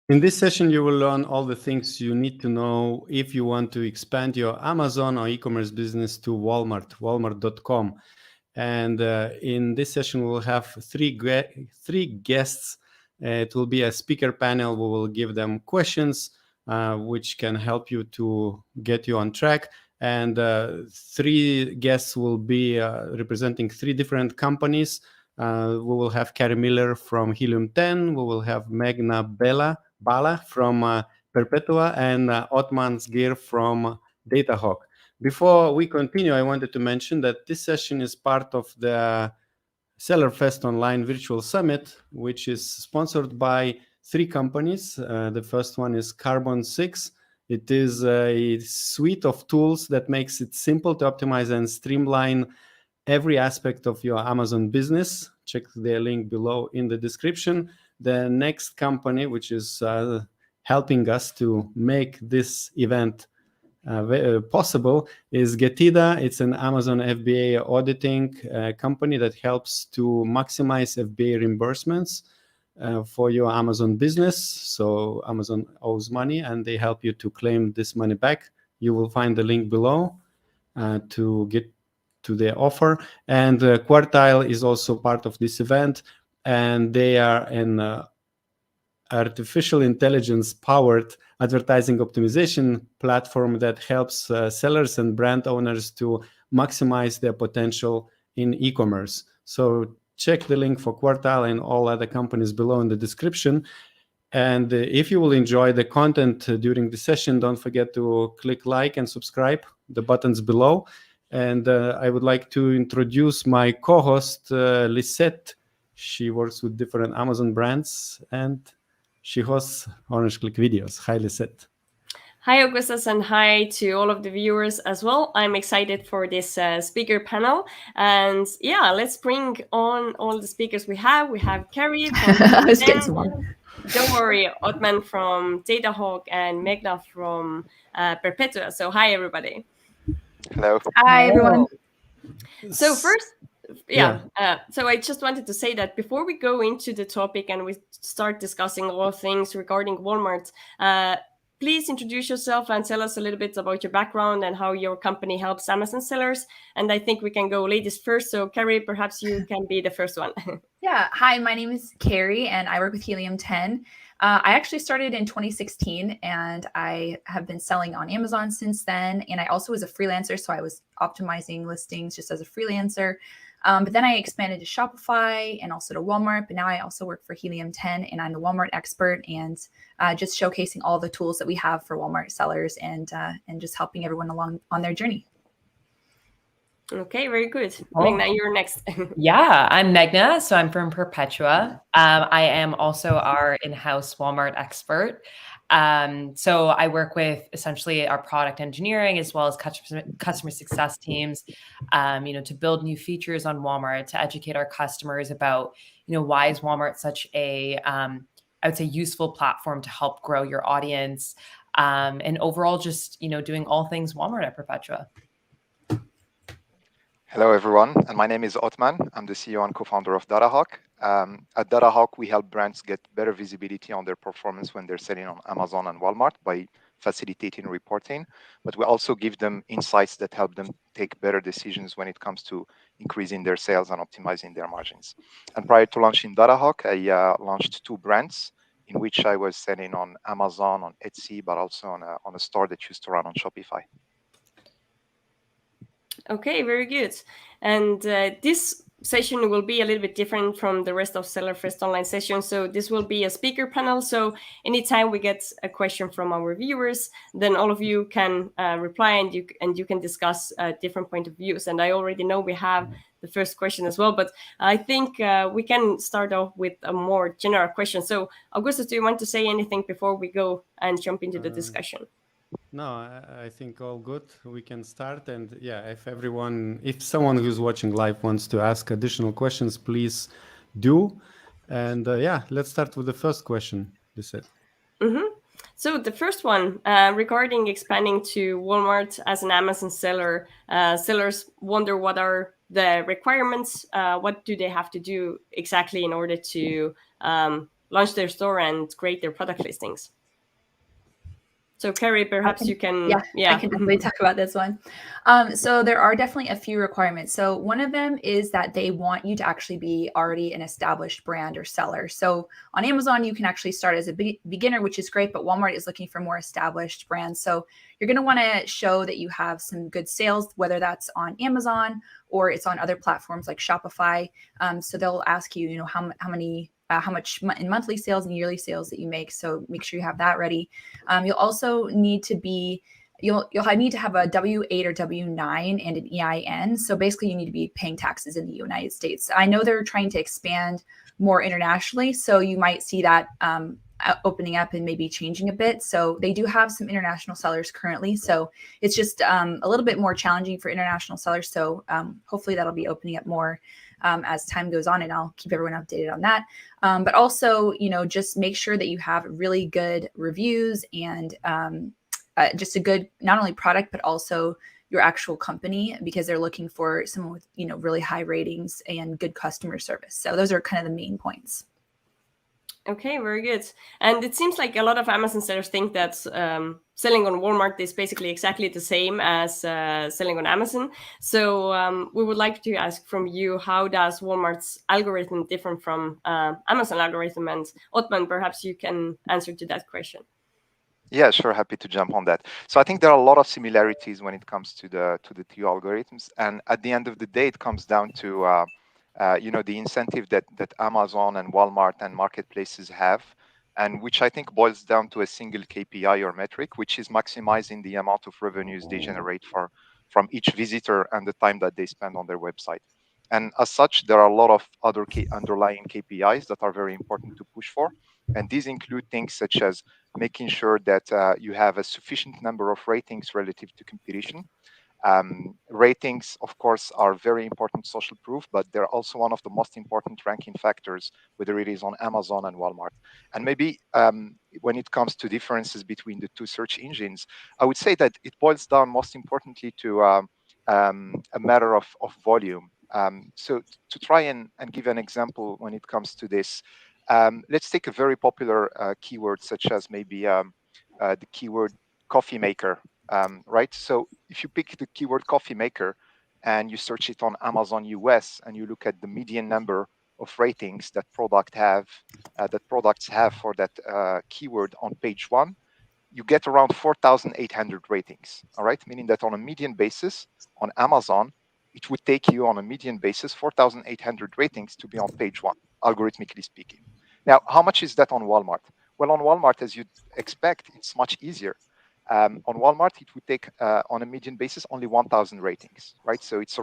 In this session, you will learn all the things you need to know if you want to expand your Amazon or e-commerce business to Walmart, walmart.com. And in this session, we'll have three guests. It will be a speaker panel. We will give them questions which can help you to get you on track. And three guests will be representing three different companies. We will have Carrie Miller from Helium 10. We will have Megna Bala from Perpetua, and Otman Zgir from DataHawk. Before we continue, I wanted to mention that this session is part of the SellerFest Online Virtual Summit, which is sponsored by three companies. The first one is Carbon 6. It is a suite of tools that makes it simple to optimize and streamline every aspect of your Amazon business. Check the link below in the description. The next company, which is helping us to make this event possible, is Getida. It's an Amazon FBA auditing company that helps to maximize FBA reimbursements for your Amazon business. So Amazon owes money and they help you to claim this money back. You will find the link below to get to their offer. And Quartile is also part of this event, and they are an artificial intelligence powered advertising optimization platform that helps sellers and brand owners to maximize their potential in e-commerce. So check the link for Quartile and all other companies below in the description. And if you will enjoy the content during the session, don't forget to click like and subscribe, the buttons below. And I would like to introduce my co-host, Lisette. She works with different Amazon brands and she hosts Orange Click videos. Hi, Lisette. Hi, Augustus, and hi to all of the viewers as well. I'm excited for this speaker panel. And yeah, let's bring on all the speakers we have. We have Carrie from Don't worry, Otman from DataHawk and Megna from Perpetua. So hi, everybody. Hello. Hi, everyone. So first, so I just wanted to say that before we go into the topic and we start discussing all things regarding Walmart, please introduce yourself and tell us a little bit about your background and how your company helps Amazon sellers. And I think we can go ladies first. So Carrie, perhaps you can be the first one. Yeah. Hi, my name is Carrie and I work with Helium 10. I actually started in 2016 and I have been selling on Amazon since then. And I also was a freelancer. So I was optimizing listings just as a freelancer. But then I expanded to Shopify and also to Walmart. But now I also work for Helium 10 and I'm the Walmart expert and just showcasing all the tools that we have for Walmart sellers and just helping everyone along on their journey. Okay, very good. Megna, you're next. Yeah, I'm Megna. So I'm from Perpetua. I am also our in-house Walmart expert. So I work with essentially our product engineering as well as customer success teams, to build new features on Walmart, to educate our customers about, why is Walmart such a, I would say, useful platform to help grow your audience, and overall just, doing all things Walmart at Perpetua. Hello, everyone. And my name is Otman. I'm the CEO and co-founder of DataHawk. At DataHawk, we help brands get better visibility on their performance when they're selling on Amazon and Walmart by facilitating reporting. But we also give them insights that help them take better decisions when it comes to increasing their sales and optimizing their margins. And prior to launching DataHawk, I launched 2 brands in which I was selling on Amazon, on Etsy, but also on a store that used to run on Shopify. Okay, very good. And this session will be a little bit different from the rest of SellerFest Online session. So this will be a speaker panel. So anytime we get a question from our viewers, then all of you can reply and you can discuss different point of views. And I already know we have the first question as well, but I think we can start off with a more general question. So Augustus, do you want to say anything before we go and jump into the discussion? No, I think all good. We can start. And yeah, if someone who's watching live wants to ask additional questions, please do. And let's start with the first question, Lisette. So the first one, regarding expanding to Walmart as an Amazon seller, sellers wonder what are the requirements, what do they have to do exactly in order to launch their store and create their product listings. So Carrie, perhaps you can. I can definitely talk about this one. So there are definitely a few requirements. So one of them is that they want you to actually be already an established brand or seller. So on Amazon, you can actually start as a beginner, which is great, but Walmart is looking for more established brands. So you're going to want to show that you have some good sales, whether that's on Amazon or it's on other platforms like Shopify. So they'll ask you, how much in monthly sales and yearly sales that you make. So make sure you have that ready. You'll also need to be, you'll need to have a W-8 or W-9 and an EIN. So basically you need to be paying taxes in the United States. I know they're trying to expand more internationally. So you might see that opening up and maybe changing a bit. So they do have some international sellers currently. So it's just a little bit more challenging for international sellers. So hopefully that'll be opening up more as time goes on, and I'll keep everyone updated on that. But also, just make sure that you have really good reviews and just a good, not only product, but also your actual company, because they're looking for someone with, really high ratings and good customer service. So those are kind of the main points. Okay, very good. And it seems like a lot of Amazon sellers think that selling on Walmart is basically exactly the same as selling on Amazon. So we would like to ask from you, how does Walmart's algorithm differ from Amazon algorithm? And Othman, perhaps you can answer to that question. Yeah, sure. Happy to jump on that. So I think there are a lot of similarities when it comes to the two algorithms. And at the end of the day, it comes down to the incentive that Amazon and Walmart and marketplaces have, and which I think boils down to a single KPI or metric, which is maximizing the amount of revenues they generate from each visitor and the time that they spend on their website. And as such, there are a lot of other underlying KPIs that are very important to push for. And these include things such as making sure that you have a sufficient number of ratings relative to competition. Ratings, of course, are very important social proof, but they're also one of the most important ranking factors, whether it is on Amazon and Walmart. And maybe when it comes to differences between the two search engines, I would say that it boils down most importantly to a matter of volume. So to try and give an example when it comes to this, let's take a very popular keyword such as maybe the keyword coffee maker. Right? So if you pick the keyword coffee maker and you search it on Amazon US and you look at the median number of ratings that products have for that keyword on page 1, you get around 4,800 ratings. All right, meaning that on a median basis on Amazon, it would take you on a median basis 4,800 ratings to be on page 1, algorithmically speaking. Now, how much is that on Walmart? Well, on Walmart, as you'd expect, it's much easier. On Walmart, it would take on a median basis only 1,000 ratings, right? So it's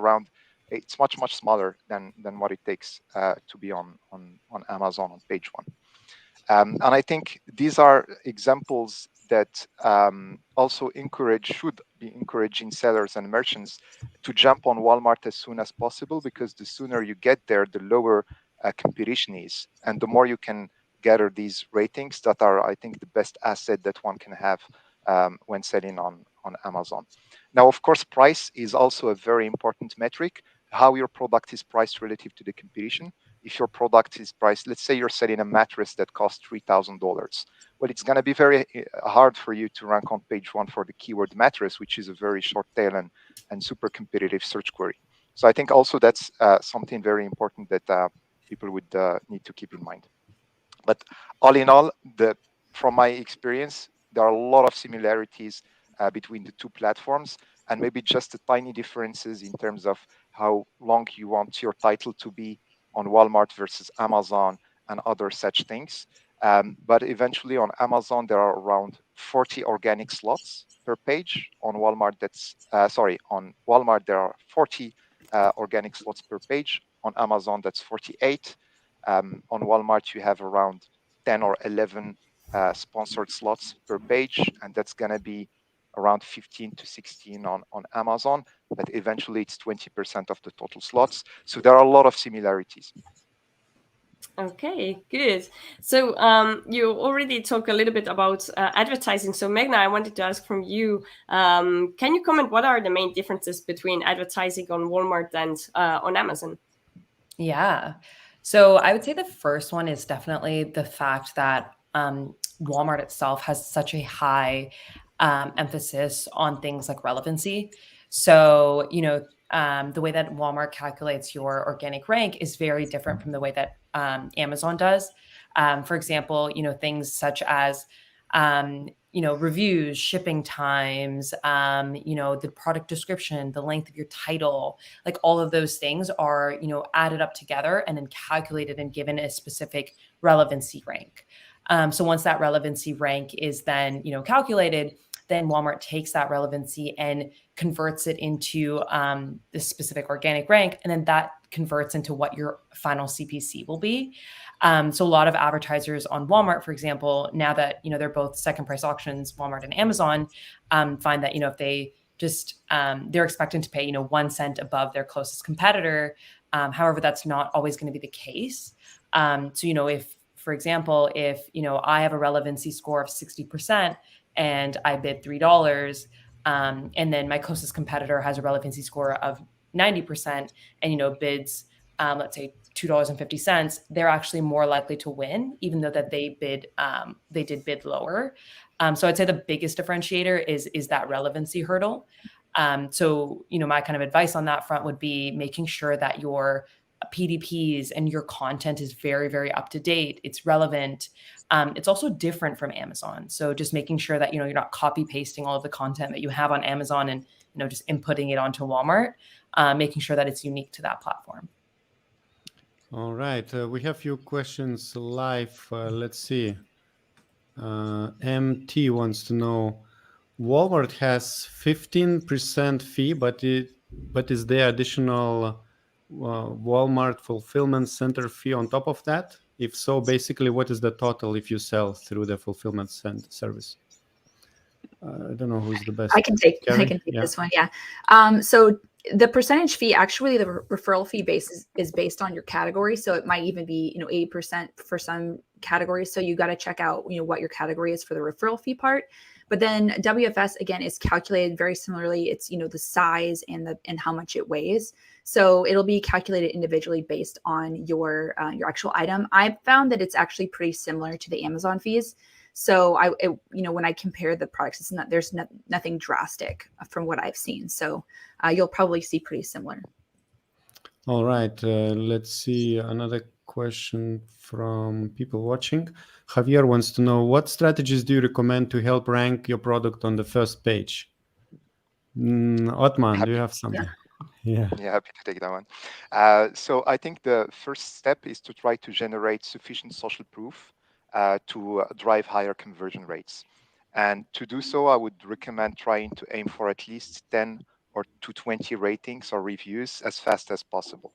much smaller than what it takes to be on Amazon on page 1. And I think these are examples that also should be encouraging sellers and merchants to jump on Walmart as soon as possible, because the sooner you get there, the lower competition is, and the more you can gather these ratings that are, I think, the best asset that one can have when selling on Amazon. Now, of course, price is also a very important metric, how your product is priced relative to the competition. If your product is priced, let's say you're selling a mattress that costs $3,000. Well, it's going to be very hard for you to rank on page 1 for the keyword mattress, which is a very short tail and super competitive search query. So I think also that's something very important that people would need to keep in mind. But all in all, from my experience, there are a lot of similarities between the two platforms, and maybe just the tiny differences in terms of how long you want your title to be on Walmart versus Amazon and other such things. But eventually on Amazon, there are around 40 organic slots per page. On Walmart, on Walmart, there are 40 organic slots per page. On Amazon, that's 48. On Walmart, you have around 10 or 11 sponsored slots per page, and that's going to be around 15 to 16 on Amazon, but eventually it's 20% of the total slots. So there are a lot of similarities. Okay, good. So you already talked a little bit about advertising. So Meghna, I wanted to ask from you, can you comment what are the main differences between advertising on Walmart and on Amazon? Yeah. So I would say the first one is definitely the fact that Walmart itself has such a high emphasis on things like relevancy. So, the way that Walmart calculates your organic rank is very different from the way that Amazon does. For example, things such as reviews, shipping times, the product description, the length of your title, like all of those things are, added up together and then calculated and given a specific relevancy rank. So once that relevancy rank is then, calculated, then Walmart takes that relevancy and converts it into this specific organic rank, and then that converts into what your final CPC will be. So a lot of advertisers on Walmart, for example, now that they're both second price auctions, Walmart and Amazon, find that if they just they're expecting to pay 1 cent above their closest competitor. However, that's not always going to be the case. So if, for example, if I have a relevancy score of 60% and I bid $3, and then my closest competitor has a relevancy score of 90% and bids let's say $2.50, they're actually more likely to win, even though that they did bid lower. So I'd say the biggest differentiator is that relevancy hurdle. So my kind of advice on that front would be making sure that your PDPs and your content is very, very up to date. It's relevant. It's also different from Amazon. So just making sure that, you're not copy pasting all of the content that you have on Amazon and, just inputting it onto Walmart, making sure that it's unique to that platform. All right. We have a few questions live. Let's see. MT wants to know, Walmart has 15% fee, but is there additional Walmart fulfillment center fee on top of that? If so, basically, what is the total if you sell through the fulfillment service? I don't know who's the best. I can take Carrie? this one. Yeah. So the percentage fee, actually, the referral fee is based on your category. So it might even be 8% for some categories. So you got to check out what your category is for the referral fee part. But then WFS again is calculated very similarly. It's the size and how much it weighs. So it'll be calculated individually based on your actual item. I found that it's actually pretty similar to the Amazon fees. So when I compare the products, there's nothing drastic from what I've seen. So you'll probably see pretty similar. All right. Let's see another question from people watching. Javier wants to know, what strategies do you recommend to help rank your product on the first page? Otman, do you have something? Yeah, happy to take that one. So I think the first step is to try to generate sufficient social proof to drive higher conversion rates. And to do so, I would recommend trying to aim for at least 10 or to 20 ratings or reviews as fast as possible.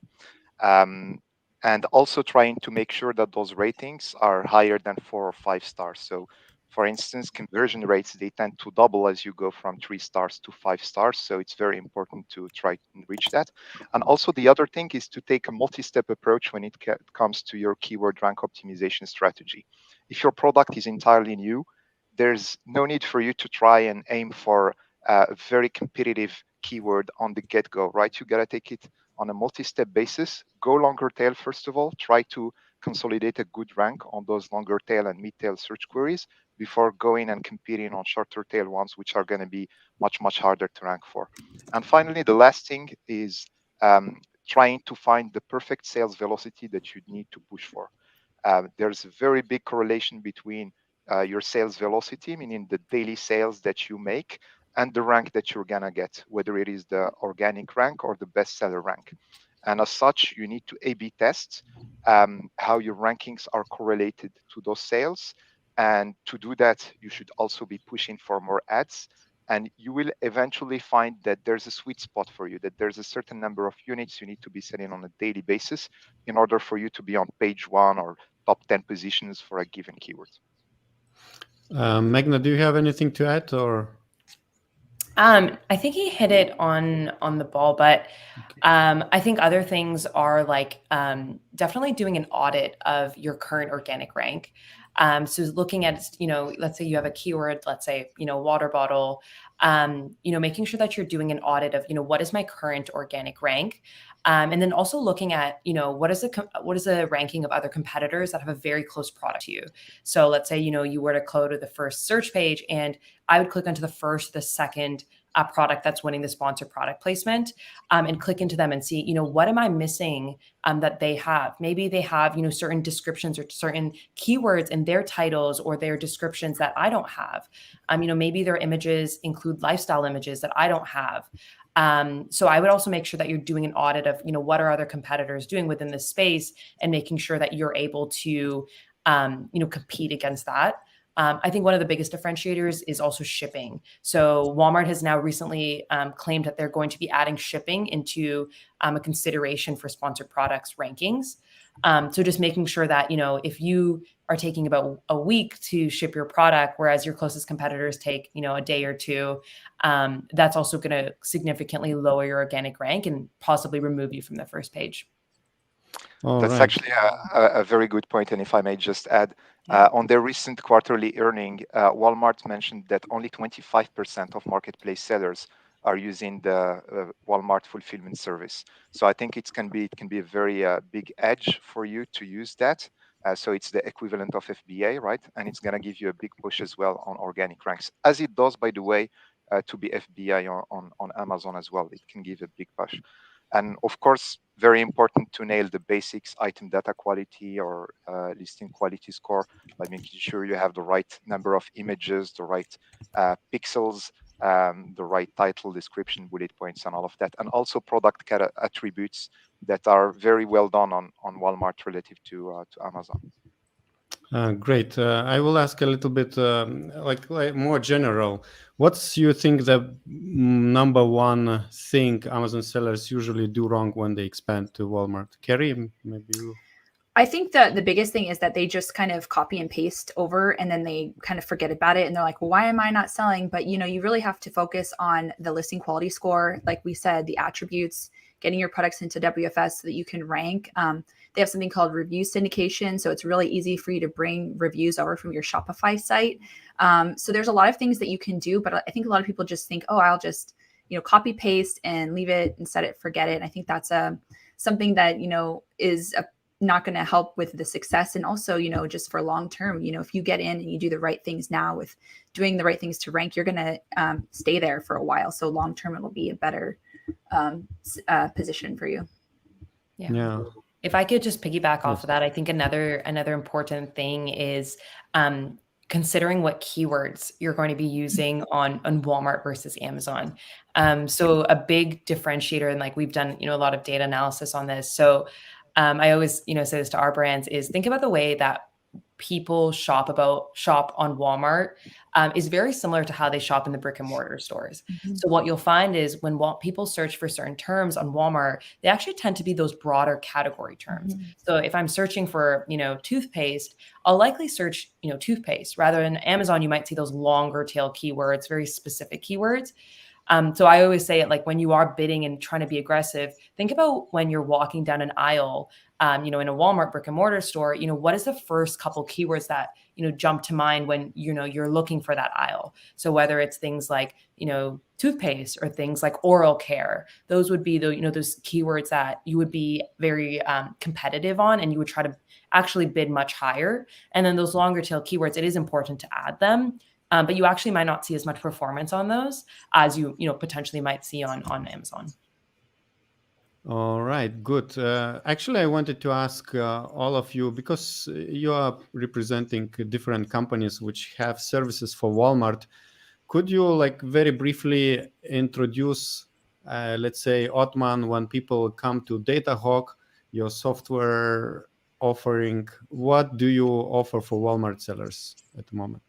And also trying to make sure that those ratings are higher than 4 or 5 stars. So for instance, conversion rates, they tend to double as you go from 3 stars to 5 stars. So it's very important to try to reach that. And also the other thing is to take a multi-step approach when it comes to your keyword rank optimization strategy. If your product is entirely new, there's no need for you to try and aim for a very competitive keyword on the get-go, right? You got to take it on a multi-step basis. Go longer tail, first of all. Try to consolidate a good rank on those longer tail and mid-tail search queries before going and competing on shorter tail ones, which are going to be much, much harder to rank for. And finally, the last thing is trying to find the perfect sales velocity that you need to push for. There's a very big correlation between your sales velocity, meaning the daily sales that you make, and the rank that you're going to get, whether it is the organic rank or the bestseller rank. And as such, you need to A/B test how your rankings are correlated to those sales. And to do that, you should also be pushing for more ads. And you will eventually find that there's a sweet spot for you, that there's a certain number of units you need to be selling on a daily basis in order for you to be on page 1 or top 10 positions for a given keyword. Magna, do you have anything to add, or? I think he hit it on the ball, but I think other things are like definitely doing an audit of your current organic rank. So looking at, let's say you have a keyword, let's say, water bottle, making sure that you're doing an audit of, what is my current organic rank? And then also looking at, what is the ranking of other competitors that have a very close product to you? So let's say, you were to go to the first search page, and I would click onto the first, the second product that's winning the sponsored product placement, and click into them and see, what am I missing that they have? Maybe they have, certain descriptions or certain keywords in their titles or their descriptions that I don't have. Maybe their images include lifestyle images that I don't have. So I would also make sure that you're doing an audit of, what are other competitors doing within this space, and making sure that you're able to, compete against that. I think one of the biggest differentiators is also shipping. So Walmart has now recently claimed that they're going to be adding shipping into a consideration for sponsored products rankings. So just making sure that, if you are taking about a week to ship your product, whereas your closest competitors take, a day or two, that's also going to significantly lower your organic rank and possibly remove you from the first page. That's actually a very good point. And if I may just add, on their recent quarterly earning, Walmart mentioned that only 25% of marketplace sellers are using the Walmart fulfillment service. So I think it can be a very big edge for you to use that. So it's the equivalent of FBA, right? And it's going to give you a big push as well on organic ranks, as it does, by the way, to be FBA on Amazon as well. It can give a big push. And of course, very important to nail the basics, item data quality or listing quality score, by making sure you have the right number of images, the right pixels, the right title, description, bullet points, and all of that. And also product attributes that are very well done on Walmart relative to Amazon. Great. I will ask a little bit like more general. What's you think the number one thing Amazon sellers usually do wrong when they expand to Walmart? Carrie, maybe you. I think that the biggest thing is that they just kind of copy and paste over, and then they kind of forget about it. And they're like, well, why am I not selling? But, you really have to focus on the listing quality score. Like we said, the attributes, getting your products into WFS so that you can rank. They have something called review syndication. So it's really easy for you to bring reviews over from your Shopify site. So there's a lot of things that you can do, but I think a lot of people just think, oh, I'll just, copy paste and leave it and set it, forget it. And I think that's something that, is not going to help with the success. And also, just for long term, if you get in and you do the right things now with doing the right things to rank, you're going to stay there for a while. So long term, it'll be a better position for you. Yeah. If I could just piggyback off of that, I think another important thing is considering what keywords you're going to be using on Walmart versus Amazon. So a big differentiator, and like we've done, a lot of data analysis on this. So I always, say this to our brands, is think about the way that people shop on Walmart is very similar to how they shop in the brick and mortar stores. Mm-hmm. So what you'll find is when people search for certain terms on Walmart, they actually tend to be those broader category terms. Mm-hmm. So if I'm searching for, toothpaste, I'll likely search, toothpaste. Rather than Amazon, you might see those longer tail keywords, very specific keywords. So I always say it, like when you are bidding and trying to be aggressive, think about when you're walking down an aisle, in a Walmart brick and mortar store, what is the first couple keywords that, jump to mind when, you're looking for that aisle. So whether it's things like, toothpaste or things like oral care, those would be those keywords that you would be very competitive on, and you would try to actually bid much higher. And then those longer tail keywords, it is important to add them. But you actually might not see as much performance on those as you potentially might see on Amazon. All right, good. Actually, I wanted to ask all of you, because you are representing different companies which have services for Walmart. Could you very briefly introduce, let's say, Othman, when people come to DataHawk, your software offering, what do you offer for Walmart sellers at the moment?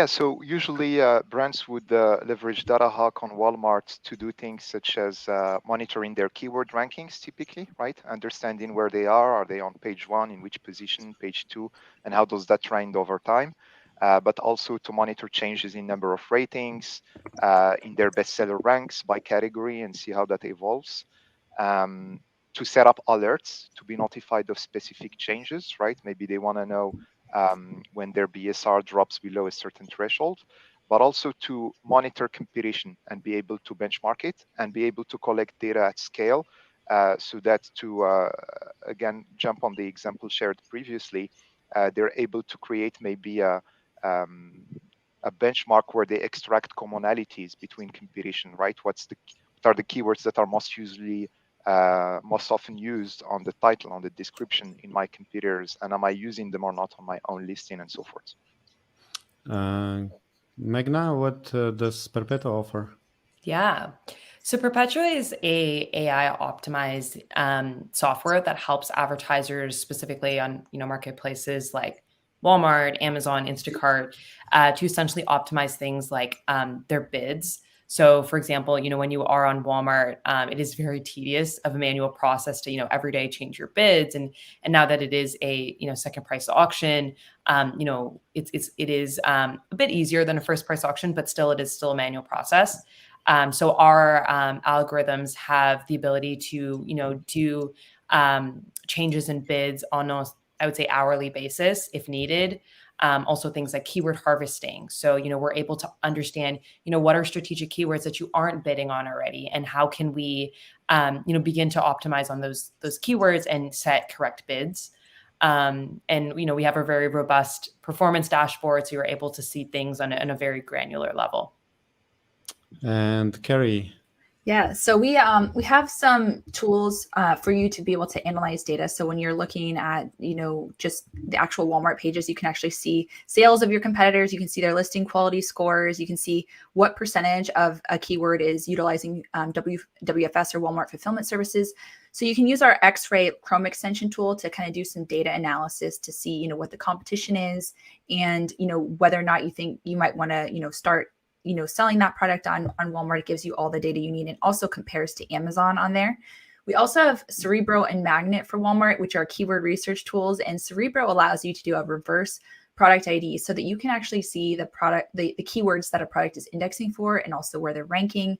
So usually brands would leverage DataHawk on Walmart to do things such as monitoring their keyword rankings, typically, right? Understanding where they are they on page 1, in which position, page 2, and how does that trend over time? But also to monitor changes in number of ratings, in their bestseller ranks by category, and see how that evolves. To set up alerts to be notified of specific changes, right? Maybe they want to know when their BSR drops below a certain threshold, but also to monitor competition and be able to benchmark it and be able to collect data at scale, so that to, again, jump on the example shared previously, they're able to create maybe a benchmark where they extract commonalities between competition, right? What are the keywords that are most often used on the title, on the description in my competitors, and am I using them or not on my own listing, and so forth. Meghna, what does Perpetua offer? Yeah. So Perpetua is a AI optimized software that helps advertisers, specifically on marketplaces like Walmart, Amazon, Instacart, to essentially optimize things like their bids. So, for example, when you are on Walmart, it is very tedious of a manual process to every day change your bids, and now that it is a second price auction, it is a bit easier than a first price auction, but still it is still a manual process. So our algorithms have the ability to do changes in bids on a, I would say, hourly basis if needed. Also things like keyword harvesting. So, we're able to understand, what are strategic keywords that you aren't bidding on already, and how can we, begin to optimize on those keywords and set correct bids. And, we have a very robust performance dashboard, so you're able to see things on a very granular level. And Carrie. Yeah, so we have some tools for you to be able to analyze data. So when you're looking at just the actual Walmart pages, you can actually see sales of your competitors. You can see their listing quality scores. You can see what percentage of a keyword is utilizing WFS or Walmart Fulfillment Services. So you can use our X-Ray Chrome extension tool to kind of do some data analysis to see what the competition is, and whether or not you think you might want to start selling that product on Walmart. It gives you all the data you need and also compares to Amazon on there. We also have Cerebro and Magnet for Walmart, which are keyword research tools. And Cerebro allows you to do a reverse product ID so that you can actually see the product, the keywords that a product is indexing for, and also where they're ranking.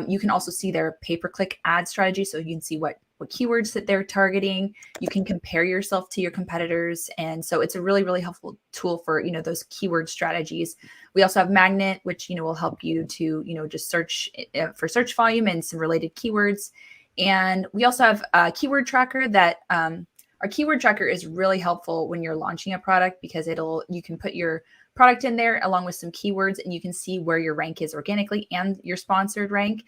You can also see their pay-per-click ad strategy. So you can see what keywords that they're targeting. You can compare yourself to your competitors. And so it's a really, really helpful tool for, those keyword strategies. We also have Magnet, which, will help you to, just search for search volume and some related keywords. And we also have a keyword tracker that our keyword tracker is really helpful when you're launching a product, because you can put your product in there along with some keywords, and you can see where your rank is organically and your sponsored rank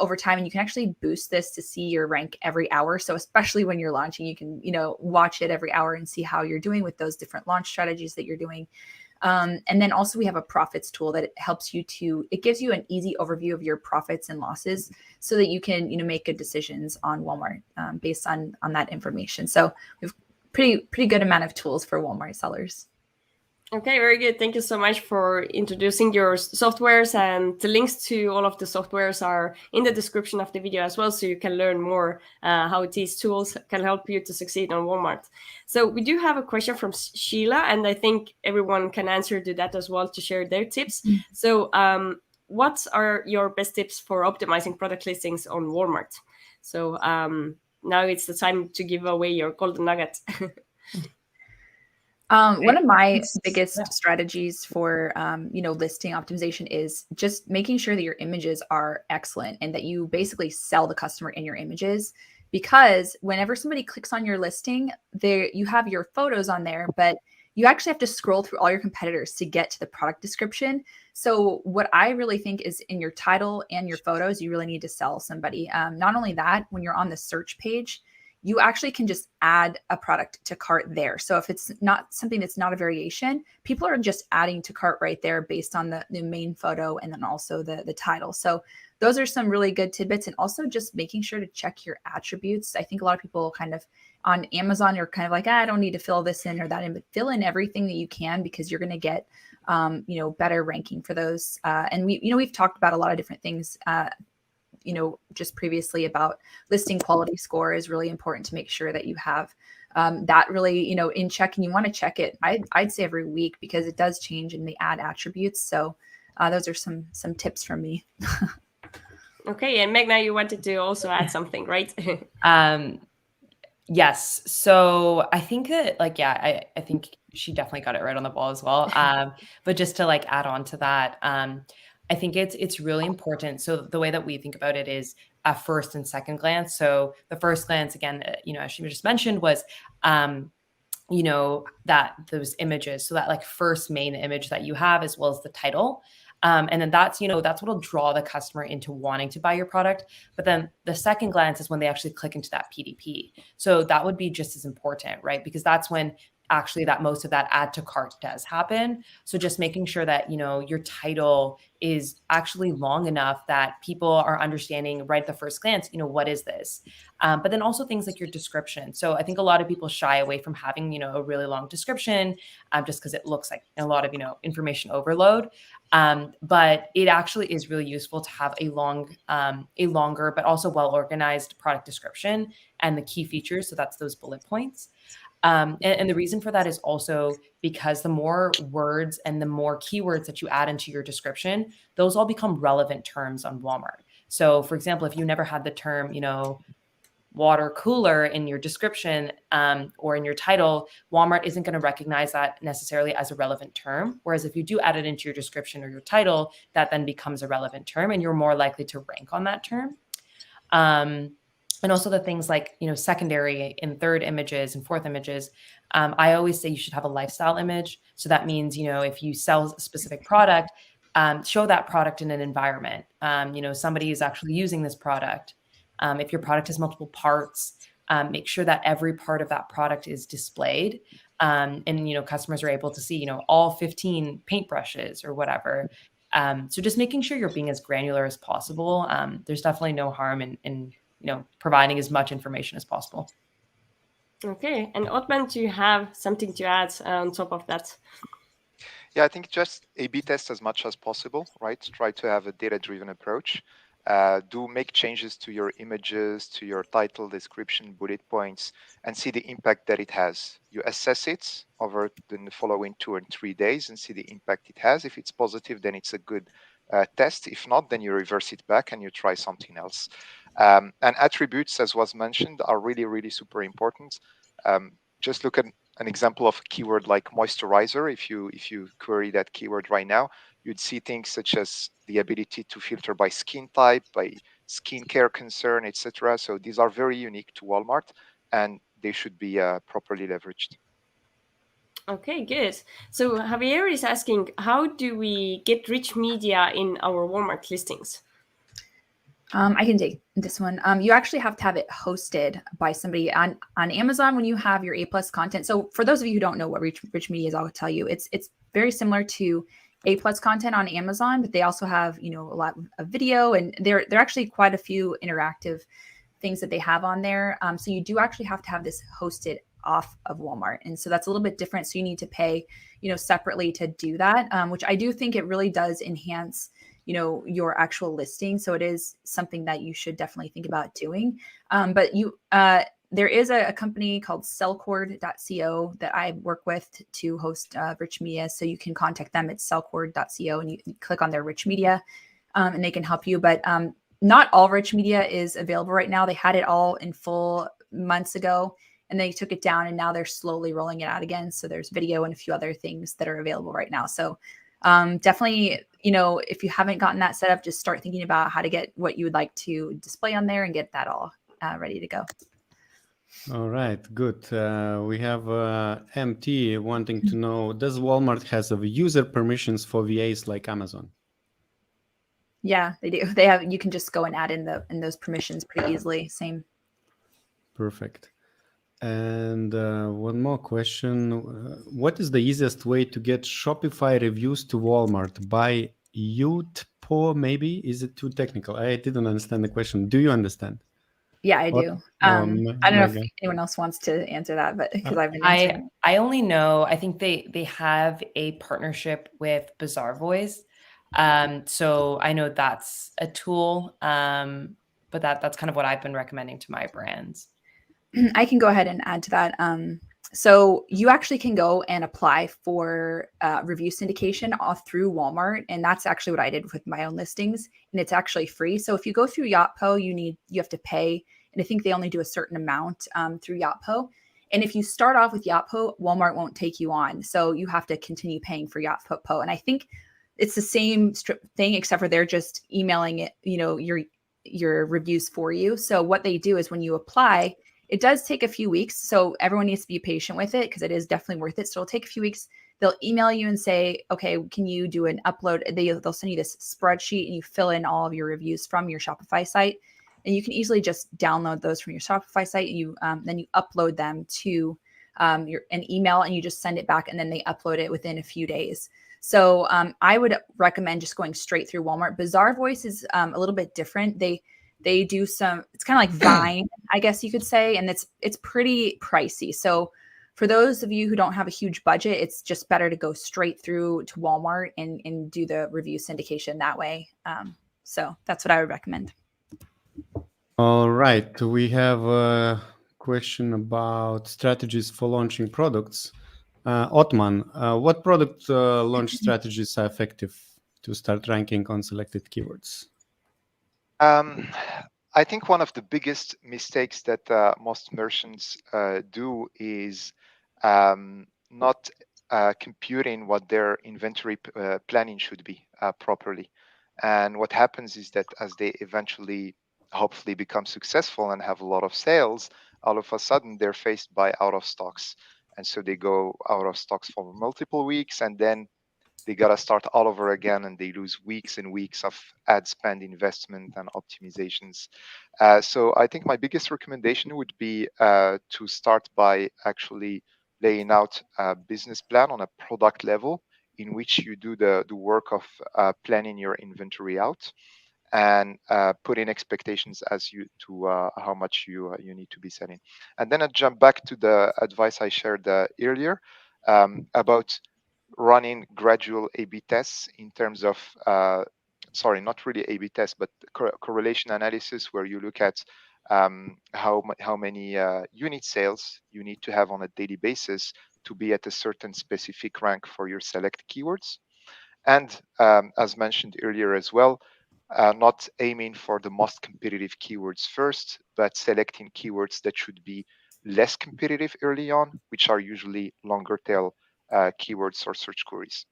over time. And you can actually boost this to see your rank every hour. So especially when you're launching, you can, watch it every hour and see how you're doing with those different launch strategies that you're doing. And then also we have a profits tool that helps you it gives you an easy overview of your profits and losses so that you can, make good decisions on Walmart based on that information. So we have pretty good amount of tools for Walmart sellers. Okay, very good. Thank you so much for introducing your softwares, and the links to all of the softwares are in the description of the video as well, so you can learn more how these tools can help you to succeed on Walmart. So we do have a question from Sheila, and I think everyone can answer to that as well to share their tips. So what are your best tips for optimizing product listings on Walmart? So now it's the time to give away your golden nugget. One of my biggest strategies for, listing optimization is just making sure that your images are excellent and that you basically sell the customer in your images. Because whenever somebody clicks on your listing, you have your photos on there, but you actually have to scroll through all your competitors to get to the product description. So what I really think is in your title and your photos, you really need to sell somebody. Not only that, when you're on the search page, you actually can just add a product to cart there. So if it's not something that's not a variation, people are just adding to cart right there based on the main photo and then also the title. So those are some really good tidbits. And also just making sure to check your attributes. I think a lot of people kind of on Amazon are kind of like, I don't need to fill this in or that in, but fill in everything that you can, because you're going to get, better ranking for those. And we've talked about a lot of different things, just previously about listing quality score is really important to make sure that you have that really, in check, and you want to check it. I'd say every week, because it does change in the ad attributes. So those are some tips from me. Okay. And Meghna, you wanted to also add something, right? Yes. So I think that I think she definitely got it right on the ball as well. But just to like add on to that, I think it's really important. So the way that we think about it is a first and second glance. So the first glance, again, as she just mentioned, was that those images, so that like first main image that you have, as well as the title. And then that's what'll draw the customer into wanting to buy your product. But then the second glance is when they actually click into that PDP. So that would be just as important, right? Because that's when actually that most of that add to cart does happen. So just making sure that, your title is actually long enough that people are understanding right at the first glance, what is this? But then also things like your description. So I think a lot of people shy away from having, a really long description just because it looks like a lot of, information overload. But it actually is really useful to have a longer, but also well-organized product description and the key features. So that's those bullet points. And the reason for that is also because the more words and the more keywords that you add into your description, those all become relevant terms on Walmart. So for example, if you never had the term, water cooler in your description or in your title, Walmart isn't going to recognize that necessarily as a relevant term. Whereas if you do add it into your description or your title, that then becomes a relevant term and you're more likely to rank on that term. And also the things like, secondary and third images and fourth images. I always say you should have a lifestyle image. So that means, if you sell a specific product, show that product in an environment. Somebody is actually using this product. If your product has multiple parts, make sure that every part of that product is displayed. And customers are able to see, all 15 paintbrushes or whatever. So just making sure you're being as granular as possible. There's definitely no harm in providing as much information as possible. Okay. And Othman, do you have something to add on top of that? Yeah, I think just A/B test as much as possible, right? Try to have a data-driven approach. Do make changes to your images, to your title, description, bullet points, and see the impact that it has. You assess it over the following 2 or 3 days and see the impact it has. If it's positive, then it's a good test. If not, then you reverse it back and you try something else. And attributes, as was mentioned, are really, really super important. Just look at an example of a keyword like moisturizer. If you query that keyword right now, you'd see things such as the ability to filter by skin type, by skincare concern, etc. So these are very unique to Walmart, and they should be properly leveraged. Okay, good. So Javier is asking, how do we get rich media in our Walmart listings? I can take this one. You actually have to have it hosted by somebody on Amazon when you have your A+ content. So for those of you who don't know what rich media is, I'll tell you it's very similar to A+ content on Amazon, but they also have a lot of video, and there are actually quite a few interactive things that they have on there. So you do actually have to have this hosted off of Walmart, and so that's a little bit different. So you need to pay separately to do that, which I do think it really does enhance your actual listing. So it is something that you should definitely think about doing. But there is a company called Cellcord.co that I work with to host rich media. So you can contact them at Cellcord.co and you click on their rich media and they can help you. But not all rich media is available right now. They had it all in full months ago and they took it down and now they're slowly rolling it out again. So there's video and a few other things that are available right now. So definitely, if you haven't gotten that set up, just start thinking about how to get what you would like to display on there and get that all ready to go. All right, good. We have MT wanting to know, does Walmart has user permissions for VAs like Amazon? Yeah, they do. They have. You can just go and add in those permissions pretty easily. Same. Perfect. And one more question. What is the easiest way to get Shopify reviews to Walmart? By Utpo, maybe? Is it too technical? I didn't understand the question. Do you understand? Yeah, I do. I don't know if anyone else wants to answer that, but because I've been answering. I only know, I think they have a partnership with Bazaarvoice. So I know that's a tool, but that's kind of what I've been recommending to my brands. I can go ahead and add to that. So you actually can go and apply for review syndication all through Walmart. And that's actually what I did with my own listings. And it's actually free. So if you go through Yotpo, you have to pay. And I think they only do a certain amount through Yotpo. And if you start off with Yotpo, Walmart won't take you on. So you have to continue paying for Yotpo. And I think it's the same thing, except for they're just emailing it, your reviews for you. So what they do is when you apply, it does take a few weeks. So everyone needs to be patient with it because it is definitely worth it. So it'll take a few weeks. They'll email you and say, okay, can you do an upload? They'll send you this spreadsheet and you fill in all of your reviews from your Shopify site. And you can easily just download those from your Shopify site. And then you upload them to an email and you just send it back and then they upload it within a few days. So I would recommend just going straight through Walmart. Bazaar Voice is a little bit different. They do some, it's kind of like Vine, I guess you could say, and it's pretty pricey. So for those of you who don't have a huge budget, it's just better to go straight through to Walmart and do the review syndication that way. So that's what I would recommend. All right. We have a question about strategies for launching products. Otman, what product launch strategies are effective to start ranking on selected keywords? I think one of the biggest mistakes that most merchants do is not computing what their inventory planning should be properly. And what happens is that as they eventually, hopefully, become successful and have a lot of sales, all of a sudden they're faced by out of stocks. And so they go out of stocks for multiple weeks, and then they got to start all over again, and they lose weeks and weeks of ad spend investment and optimizations. So I think my biggest recommendation would be to start by actually laying out a business plan on a product level in which you do the work of planning your inventory out and put in expectations as you to how much you need to be selling. And then I jump back to the advice I shared earlier about running gradual A/B tests in terms of, sorry, not really A/B tests, but correlation analysis, where you look at how many unit sales you need to have on a daily basis to be at a certain specific rank for your select keywords. And as mentioned earlier as well, not aiming for the most competitive keywords first, but selecting keywords that should be less competitive early on, which are usually longer tail keywords or search queries.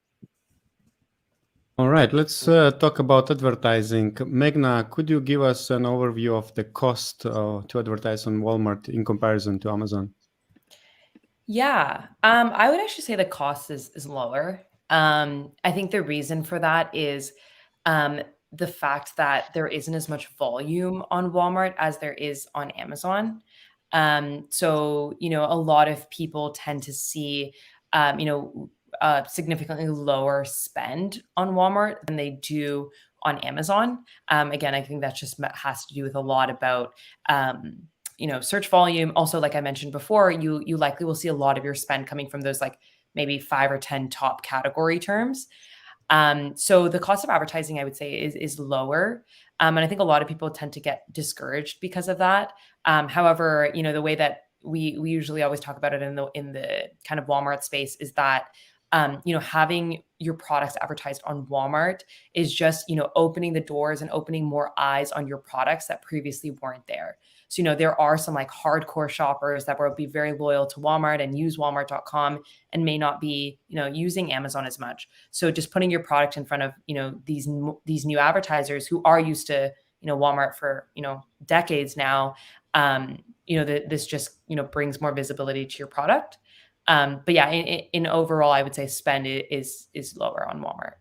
All right, let's talk about advertising. Meghna, could you give us an overview of the cost to advertise on Walmart in comparison to Amazon? Yeah, I would actually say the cost is lower. I think the reason for that is the fact that there isn't as much volume on Walmart as there is on Amazon. So, a lot of people tend to see, significantly lower spend on Walmart than they do on Amazon. Again, I think that just has to do with a lot about, search volume. Also, like I mentioned before, you likely will see a lot of your spend coming from those like maybe 5 or 10 top category terms. So the cost of advertising, I would say, is lower. And I think a lot of people tend to get discouraged because of that. However, the way that we usually always talk about it in the kind of Walmart space is that, having your products advertised on Walmart is just, opening the doors and opening more eyes on your products that previously weren't there. So, there are some like hardcore shoppers that will be very loyal to Walmart and use Walmart.com and may not be, using Amazon as much. So just putting your product in front of, these new advertisers who are used to, Walmart for, decades now, this just, brings more visibility to your product. But yeah, in overall, I would say spend is lower on Walmart.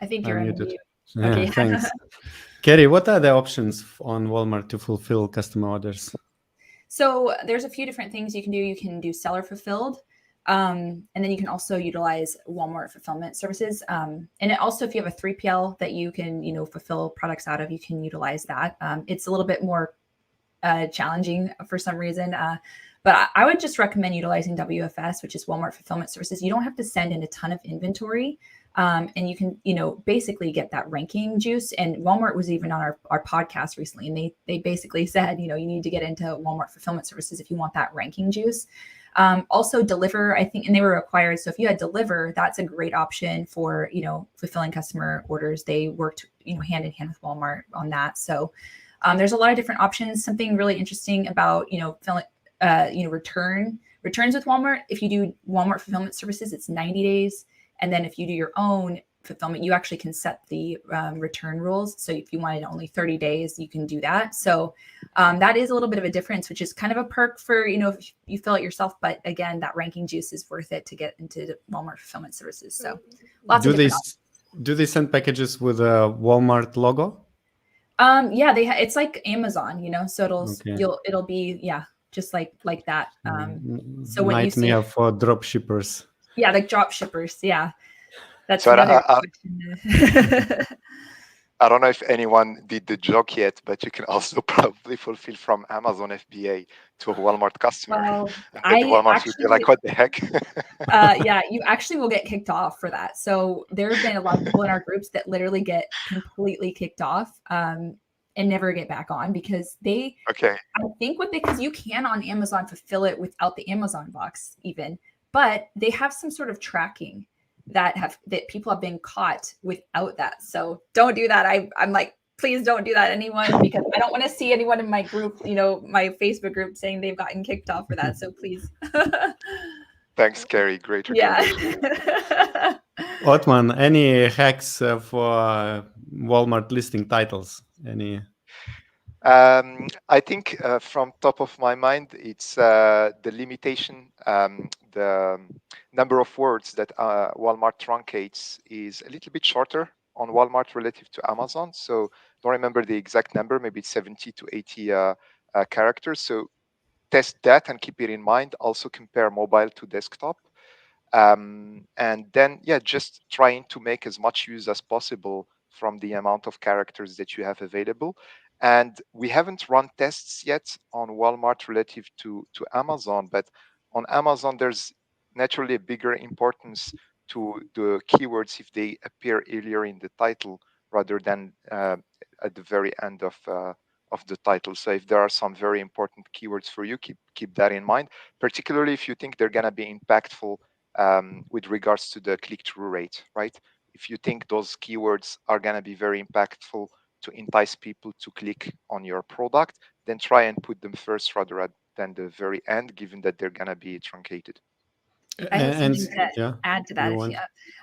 I think you're Unmuted. mute. Yeah, Okay. thanks. Kerry, what are the options on Walmart to fulfill customer orders? So there's a few different things you can do. You can do seller fulfilled. And then you can also utilize Walmart fulfillment services. And also, if you have a 3PL that you can, fulfill products out of, you can utilize that. It's a little bit more challenging for some reason. But I would just recommend utilizing WFS, which is Walmart Fulfillment Services. You don't have to send in a ton of inventory. And you can, basically get that ranking juice. And Walmart was even on our podcast recently, and they basically said, you need to get into Walmart Fulfillment Services if you want that ranking juice. Also Deliver, I think, and they were acquired. So if you had Deliver, that's a great option for, fulfilling customer orders. They worked, hand in hand with Walmart on that. So There's a lot of different options. Something really interesting about, returns with Walmart. If you do Walmart fulfillment services, it's 90 days. And then if you do your own fulfillment, you actually can set the return rules. So if you wanted only 30 days, you can do that. So that is a little bit of a difference, which is kind of a perk for, if you fill it yourself. But again, that ranking juice is worth it to get into the Walmart fulfillment services. So lots of different options. Do they send packages with a Walmart logo? Yeah, it's like Amazon, so it'll be, just like that. So when you see for drop shippers. Yeah, like drop shippers. Yeah. That's so another question. I don't know if anyone did the joke yet, but you can also probably fulfill from Amazon FBA to a Walmart customer. Well, Walmart would be like, what the heck? Yeah, you actually will get kicked off for that. So there have been a lot of people in our groups that literally get completely kicked off and never get back on because I think because you can on Amazon fulfill it without the Amazon box even, but they have some sort of tracking that people have been caught without that. So don't do that. I'm like, please don't do that, anyone, because I don't want to see anyone in my group, my Facebook group saying they've gotten kicked off for that. So please. Thanks, Carrie. Great recommendation. Yeah. Othman, any hacks for Walmart listing titles? Any? I think from top of my mind, it's the limitation, the number of words that Walmart truncates is a little bit shorter on Walmart relative to Amazon. So don't remember the exact number, maybe it's 70 to 80 characters. So test that and keep it in mind. Also compare mobile to desktop. And then, just trying to make as much use as possible from the amount of characters that you have available. And we haven't run tests yet on Walmart relative to Amazon, but on Amazon, there's naturally a bigger importance to the keywords if they appear earlier in the title rather than at the very end of the title. So if there are some very important keywords for you, keep that in mind, particularly if you think they're going to be impactful with regards to the click-through rate, right? If you think those keywords are going to be very impactful to entice people to click on your product, then try and put them first rather than the very end, given that they're going to be truncated. I have something to add to that.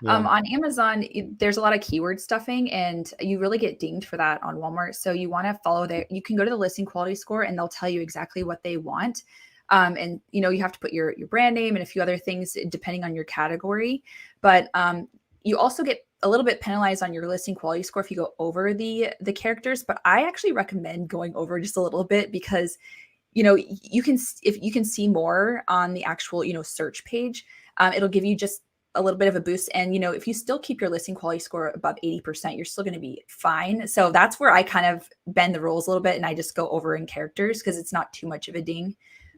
On Amazon, there's a lot of keyword stuffing and you really get dinged for that on Walmart. So you want to follow you can go to the listing quality score and they'll tell you exactly what they want. And you have to put your brand name and a few other things depending on your category. But you also get a little bit penalized on your listing quality score if you go over the characters. But I actually recommend going over just a little bit because you can see more on the actual search page. It'll give you just a little bit of a boost. And if you still keep your listing quality score above 80%, you're still going to be fine. So that's where I kind of bend the rules a little bit and I just go over in characters because it's not too much of a ding.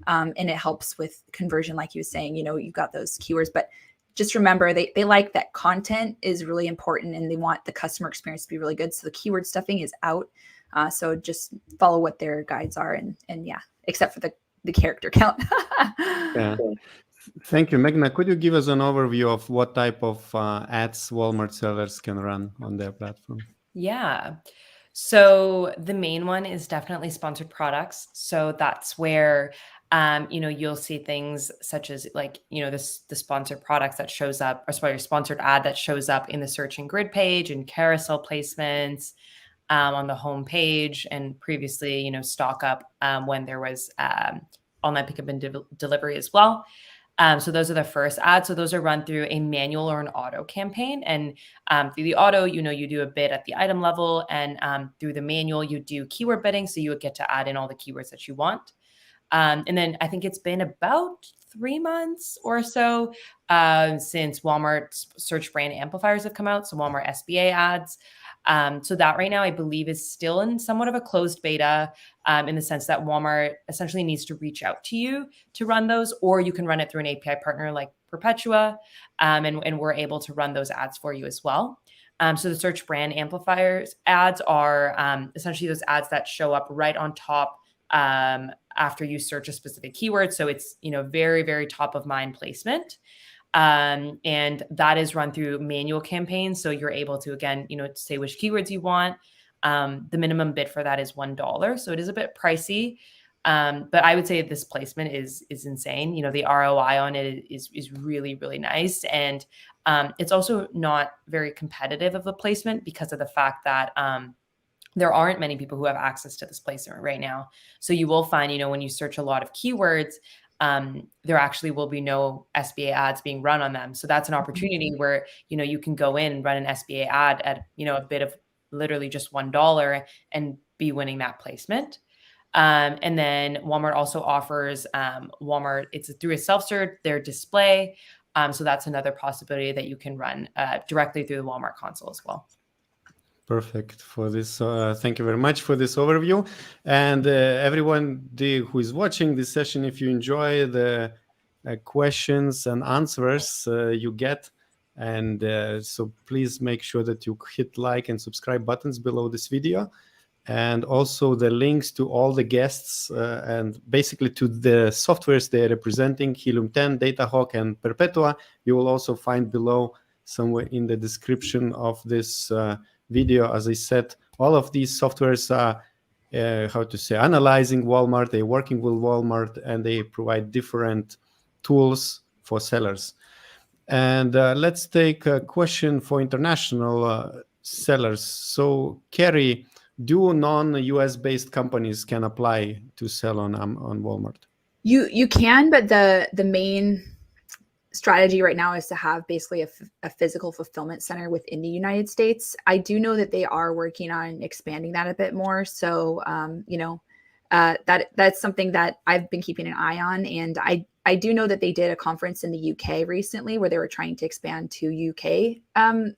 And it helps with conversion, like you were saying. You've got those keywords, but just remember they like that content is really important and they want the customer experience to be really good. So the keyword stuffing is out. So just follow what their guides are and except for the character count. Yeah. Thank you. Meghna, could you give us an overview of what type of ads Walmart sellers can run on their platform? Yeah. So the main one is definitely sponsored products. So that's where you'll see things such as the sponsored products that shows up, or sorry, sponsored ad that shows up in the search and grid page and carousel placements on the home page, and previously, stock up when there was online pickup and delivery as well. So those are the first ads. So those are run through a manual or an auto campaign. And through the auto, you do a bid at the item level, and through the manual, you do keyword bidding. So you would get to add in all the keywords that you want. And then I think it's been about 3 months or so since Walmart's search brand amplifiers have come out. So Walmart SBA ads. So that right now, I believe, is still in somewhat of a closed beta in the sense that Walmart essentially needs to reach out to you to run those, or you can run it through an API partner like Perpetua, and we're able to run those ads for you as well. So the search brand amplifiers ads are essentially those ads that show up right on top after you search a specific keyword. So it's, very, very top of mind placement. And that is run through manual campaigns. So you're able to, again, say which keywords you want. The minimum bid for that is $1. So it is a bit pricey. But I would say this placement is insane. The ROI on it is really, really nice. And it's also not very competitive of a placement because of the fact that there aren't many people who have access to this placement right now. So you will find, when you search a lot of keywords, there actually will be no SBA ads being run on them. So that's an opportunity where, you can go in and run an SBA ad at, a bid of literally just $1 and be winning that placement. And then Walmart also offers Walmart, it's through a self-serve, their display. So that's another possibility that you can run directly through the Walmart console as well. Perfect for this. Thank you very much for this overview. And everyone who is watching this session, if you enjoy the questions and answers you get, and so please make sure that you hit like and subscribe buttons below this video. And also the links to all the guests and basically to the softwares they're representing, Helium 10, Datahawk, and Perpetua, you will also find below somewhere in the description of this video. As I said, all of these softwares are, analyzing Walmart, they're working with Walmart, and they provide different tools for sellers. And let's take a question for international sellers. So, Carrie, do non-US based companies can apply to sell on Walmart? You can, but the main strategy right now is to have basically a physical fulfillment center within the United States. I do know that they are working on expanding that a bit more. So that's something that I've been keeping an eye on, and I do know that they did a conference in the UK recently where they were trying to expand to UK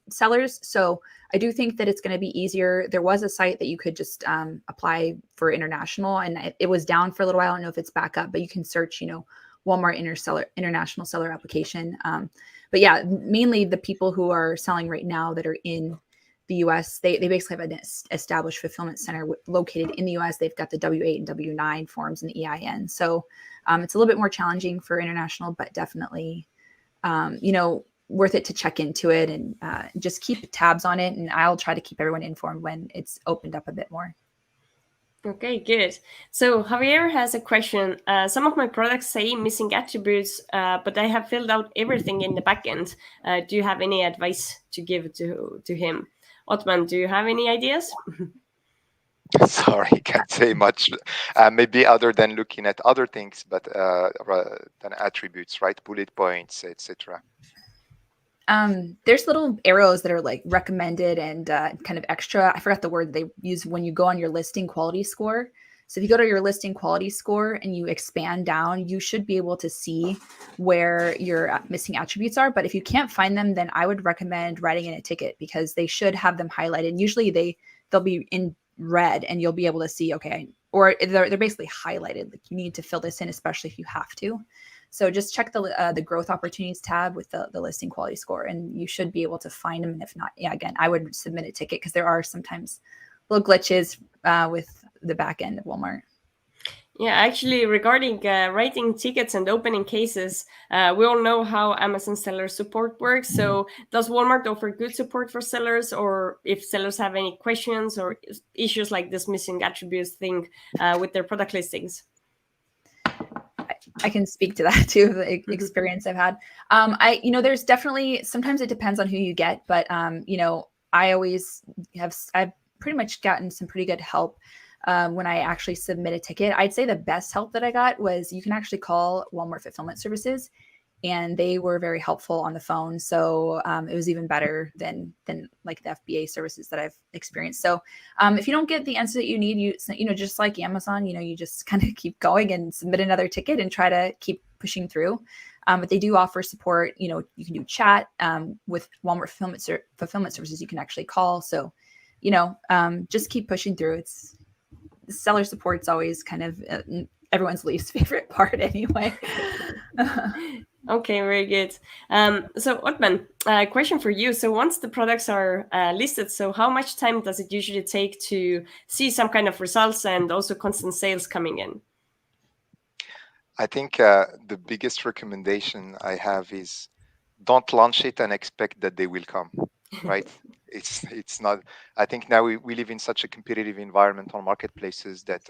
sellers. So I do think that it's going to be easier. There was a site that you could just apply for international, and it was down for a little while. I don't know if it's back up, but you can search, Walmart international seller application. But yeah, mainly the people who are selling right now that are in the US, they basically have an established fulfillment center located in the US. They've got the W8 and W9 forms and the EIN. So it's a little bit more challenging for international, but definitely, worth it to check into it and just keep tabs on it. And I'll try to keep everyone informed when it's opened up a bit more. Okay, good. So Javier has a question. Some of my products say missing attributes, but I have filled out everything in the backend. Do you have any advice to give to him? Othman, do you have any ideas? Sorry, can't say much. Maybe other than looking at other things, but than attributes, right? Bullet points, etc. There's little arrows that are like recommended and kind of extra. I forgot the word they use when you go on your listing quality score. So if you go to your listing quality score and you expand down, you should be able to see where your missing attributes are. But if you can't find them, then I would recommend writing in a ticket because they should have them highlighted. And usually they'll be in red and you'll be able to see, okay, or they're basically highlighted. Like you need to fill this in, especially if you have to. So just check the growth opportunities tab with the listing quality score, and you should be able to find them. And if not, again, I would submit a ticket because there are sometimes little glitches with the back end of Walmart. Yeah, actually, regarding writing tickets and opening cases, we all know how Amazon seller support works. So does Walmart offer good support for sellers, or if sellers have any questions or issues like this missing attributes thing with their product listings? I can speak to that too, the experience I've had. There's definitely, sometimes it depends on who you get, but I've pretty much gotten some pretty good help when I actually submit a ticket. I'd say the best help that I got was you can actually call Walmart Fulfillment Services, and they were very helpful on the phone. So it was even better than like the FBA services that I've experienced. So if you don't get the answer that you need, you just like Amazon, you just kind of keep going and submit another ticket and try to keep pushing through. But they do offer support. You can do chat with Walmart Fulfillment Services. You can actually call. So, just keep pushing through. Seller support's always kind of everyone's least favorite part anyway. Okay, very good. So Othman, question for you. So once the products are listed, so how much time does it usually take to see some kind of results and also constant sales coming in? I think the biggest recommendation I have is don't launch it and expect that they will come, right? it's not. I think now we live in such a competitive environment on marketplaces that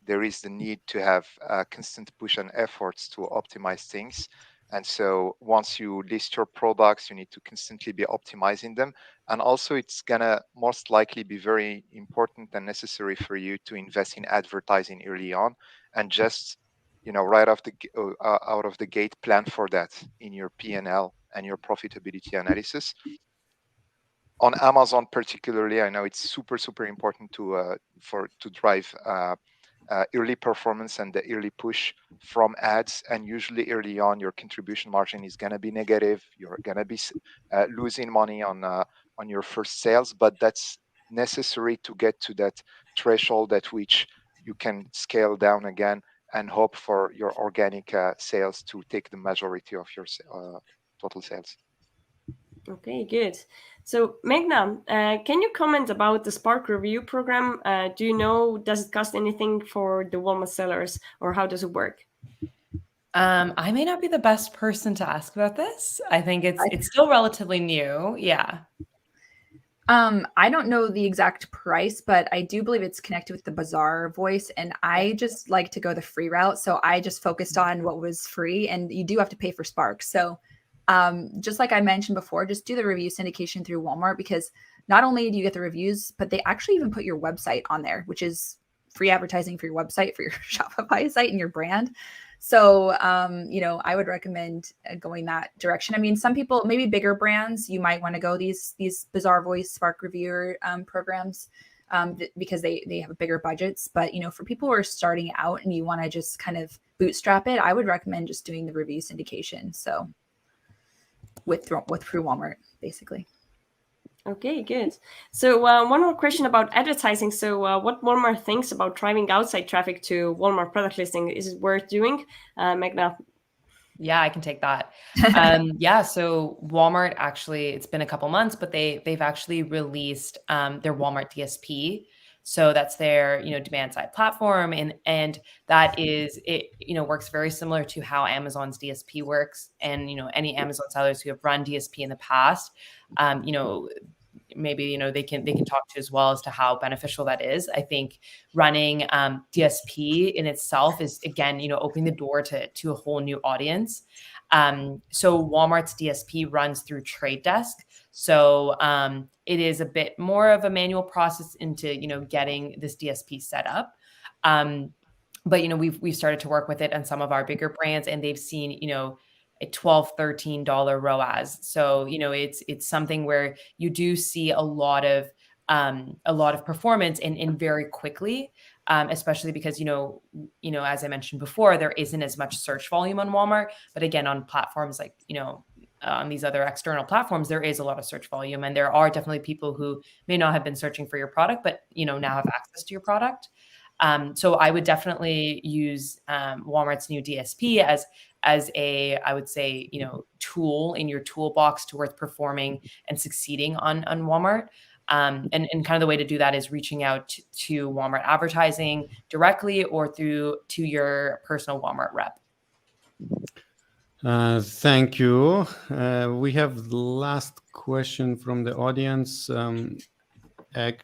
there is the need to have constant push and efforts to optimize things. And so once you list your products, you need to constantly be optimizing them. And also it's gonna most likely be very important and necessary for you to invest in advertising early on, and just, right out of the gate, plan for that in your P&L and your profitability analysis. On Amazon particularly, I know it's super important to drive early performance and the early push from ads. And usually early on, your contribution margin is going to be negative. You're going to be losing money on your first sales, but that's necessary to get to that threshold at which you can scale down again and hope for your organic sales to take the majority of your total sales. Okay, good. So Meghna, can you comment about the Spark Review program? Do you know, does it cost anything for the Walmart sellers, or how does it work? I may not be the best person to ask about this. I think it's still relatively new. Yeah. I don't know the exact price, but I do believe it's connected with the Bazaar Voice, and I just like to go the free route. So I just focused on what was free, and you do have to pay for Spark. So just like I mentioned before, just do the review syndication through Walmart, because not only do you get the reviews, but they actually even put your website on there, which is free advertising for your website, for your Shopify site and your brand. So, I would recommend going that direction. I mean, some people, maybe bigger brands, you might want to go these Bazaar Voice, Spark Reviewer programs because they have bigger budgets. But, for people who are starting out and you want to just kind of bootstrap it, I would recommend just doing the review syndication. So with through Walmart, basically. Okay, good. So one more question about advertising. So what Walmart thinks about driving outside traffic to Walmart product listing? Is it worth doing? Meghna? Yeah, I can take that. So Walmart, actually, it's been a couple months, but they've actually released their Walmart DSP. So that's their, demand side platform. And that is, it, works very similar to how Amazon's DSP works. And, any Amazon sellers who have run DSP in the past, maybe, they can talk to as well as to how beneficial that is. I think running DSP in itself is, again, opening the door to a whole new audience. So Walmart's DSP runs through Trade Desk. So it is a bit more of a manual process into, getting this DSP set up. But, we've started to work with it on some of our bigger brands, and they've seen, a $12, $13 ROAS. So, it's something where you do see a lot of performance in very quickly, especially because, as I mentioned before, there isn't as much search volume on Walmart. But again, on platforms like, on these other external platforms, there is a lot of search volume, and there are definitely people who may not have been searching for your product, but, now have access to your product. So I would definitely use Walmart's new DSP as a, I would say, tool in your toolbox towards performing and succeeding on Walmart. And kind of the way to do that is reaching out to Walmart advertising directly or to your personal Walmart rep. Thank you. We have the last question from the audience. MT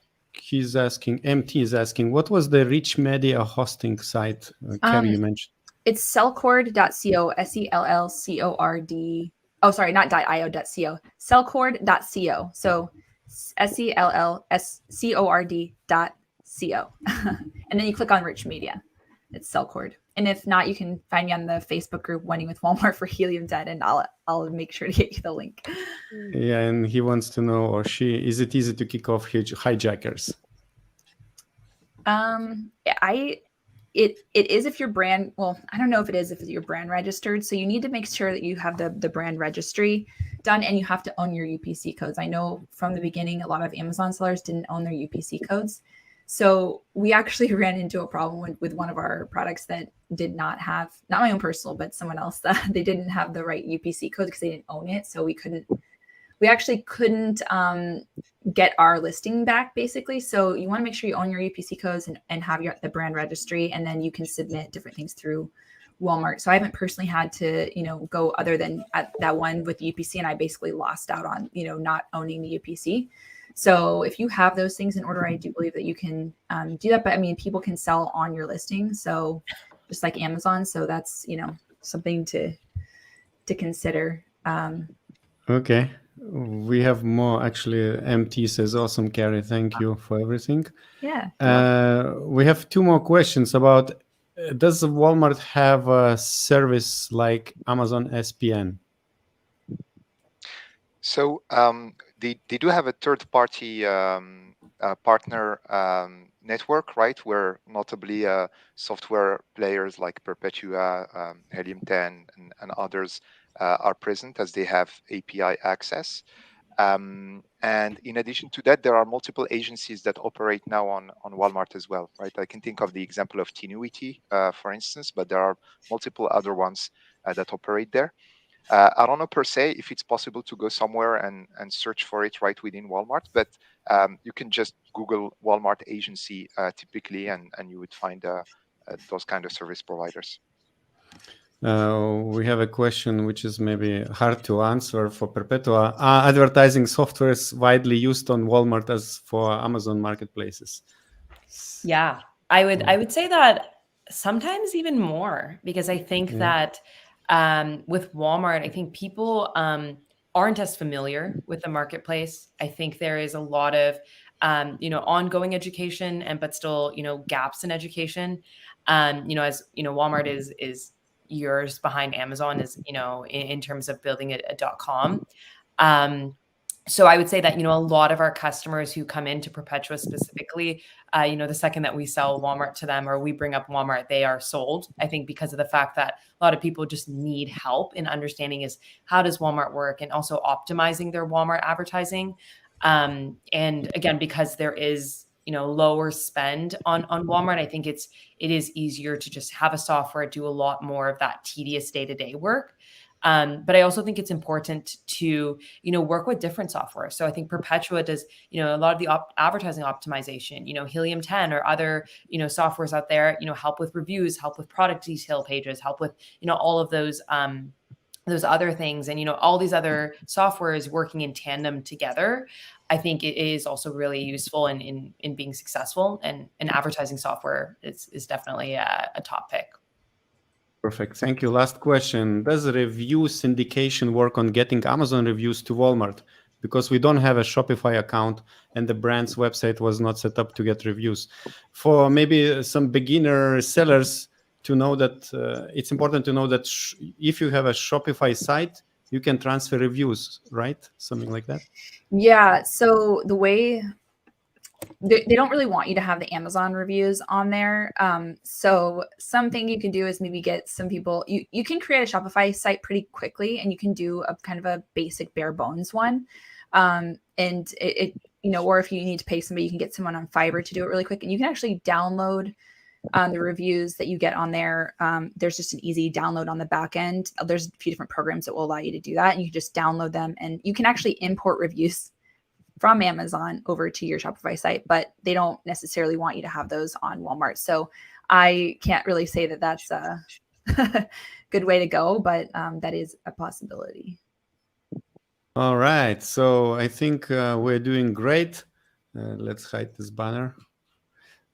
is asking, what was the Rich Media hosting site, Carrie, you mentioned? It's sellcord.co, SELLCORD. Oh, sorry, not .io.co. Sellcord.co. So SELLCORD.co. And then you click on Rich Media. It's Sellcord. And if not, you can find me on the Facebook group Winning with Walmart for Helium 10, and I'll make sure to get you the link. Yeah, and he wants to know, or she, is it easy to kick off hijackers? It is if your brand, well, I don't know if it is if you're brand registered. So you need to make sure that you have the brand registry done, and you have to own your UPC codes. I know from the beginning, a lot of Amazon sellers didn't own their UPC codes. So we actually ran into a problem with one of our products that did not have, not my own personal, but someone else, that they didn't have the right UPC code because they didn't own it. So we actually couldn't get our listing back, basically. So you want to make sure you own your UPC codes and have the brand registry, and then you can submit different things through Walmart. So I haven't personally had to, go other than at that one with the UPC, and I basically lost out on, not owning the UPC. So if you have those things in order, I do believe that you can do that. But I mean, people can sell on your listing, so just like Amazon. So that's something to consider. Okay. We have more actually. MT says, awesome, Carrie. Thank you for everything. Yeah. We have two more questions about, does Walmart have a service like Amazon SPN? So they do have a third-party partner network, right? Where notably software players like Perpetua, Helium 10, and others are present, as they have API access. And in addition to that, there are multiple agencies that operate now on Walmart as well, right? I can think of the example of Tinuiti, for instance, but there are multiple other ones that operate there. I don't know per se if it's possible to go somewhere and search for it right within Walmart, but you can just Google Walmart agency typically, and you would find those kind of service providers. We have a question which is maybe hard to answer for Perpetua. Are advertising softwares widely used on Walmart as for Amazon marketplaces? Yeah, I would say that sometimes even more, because I think that with Walmart, I think people aren't as familiar with the marketplace. I think there is a lot of ongoing education but still gaps in education. As Walmart is years behind Amazon, is in terms of building a .com. So I would say that, a lot of our customers who come into Perpetua specifically, the second that we sell Walmart to them or we bring up Walmart, they are sold. I think because of the fact that a lot of people just need help in understanding is how does Walmart work, and also optimizing their Walmart advertising. And again, because there is, lower spend on Walmart, I think it is easier to just have a software do a lot more of that tedious day-to-day work. But I also think it's important to, work with different software. So I think Perpetua does, a lot of the advertising optimization, Helium 10 or other, softwares out there, help with reviews, help with product detail pages, help with, all of those other things, and, all these other softwares working in tandem together. I think it is also really useful in being successful, and advertising software is definitely a top pick. Perfect. Thank you. Last question. Does review syndication work on getting Amazon reviews to Walmart? Because we don't have a Shopify account and the brand's website was not set up to get reviews. For maybe some beginner sellers to know that it's important to know that if you have a Shopify site, you can transfer reviews, right? Something like that. Yeah. So the way they don't really want you to have the Amazon reviews on there. So something you can do is maybe get some people, you can create a Shopify site pretty quickly, and you can do a kind of a basic bare bones one. And it or if you need to pay somebody, you can get someone on Fiverr to do it really quick. And you can actually download the reviews that you get on there. There's just an easy download on the back end. There's a few different programs that will allow you to do that. And you can just download them, and you can actually import reviews from Amazon over to your Shopify site, but they don't necessarily want you to have those on Walmart. So I can't really say that that's a good way to go, but that is a possibility. All right. So I think we're doing great. Let's hide this banner.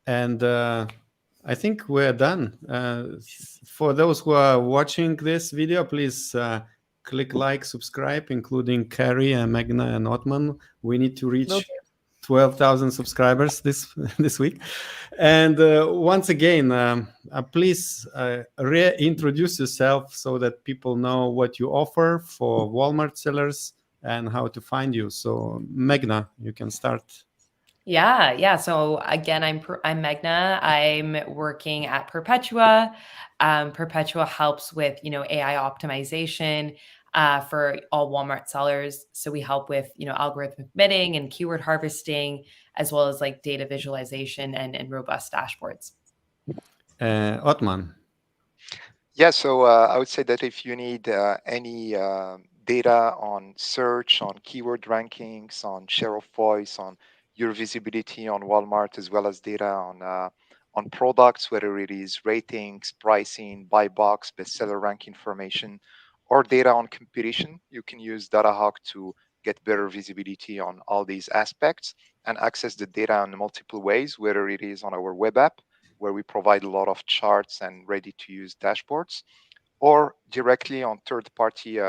And I think we're done. For those who are watching this video, please click like, subscribe, including Carrie and Magna and Otman. We need to reach 12,000 subscribers this week. And once again, please reintroduce yourself so that people know what you offer for Walmart sellers and how to find you. So Magna, you can start. Yeah. So again, I'm Magna. I'm working at Perpetua. Perpetua helps with AI optimization for all Walmart sellers. So we help with algorithmic bidding and keyword harvesting, as well as like data visualization and robust dashboards. Otman. Yeah. So I would say that if you need any data on search, on keyword rankings, on share of voice, on your visibility on Walmart, as well as data on products, whether it is ratings, pricing, buy box, bestseller rank information, or data on competition, you can use DataHawk to get better visibility on all these aspects, and access the data in multiple ways, whether it is on our web app, where we provide a lot of charts and ready-to-use dashboards, or directly on third-party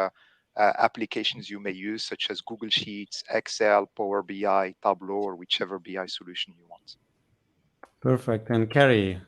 applications you may use, such as Google Sheets, Excel, Power BI, Tableau, or whichever BI solution you want. Perfect. And Carrie?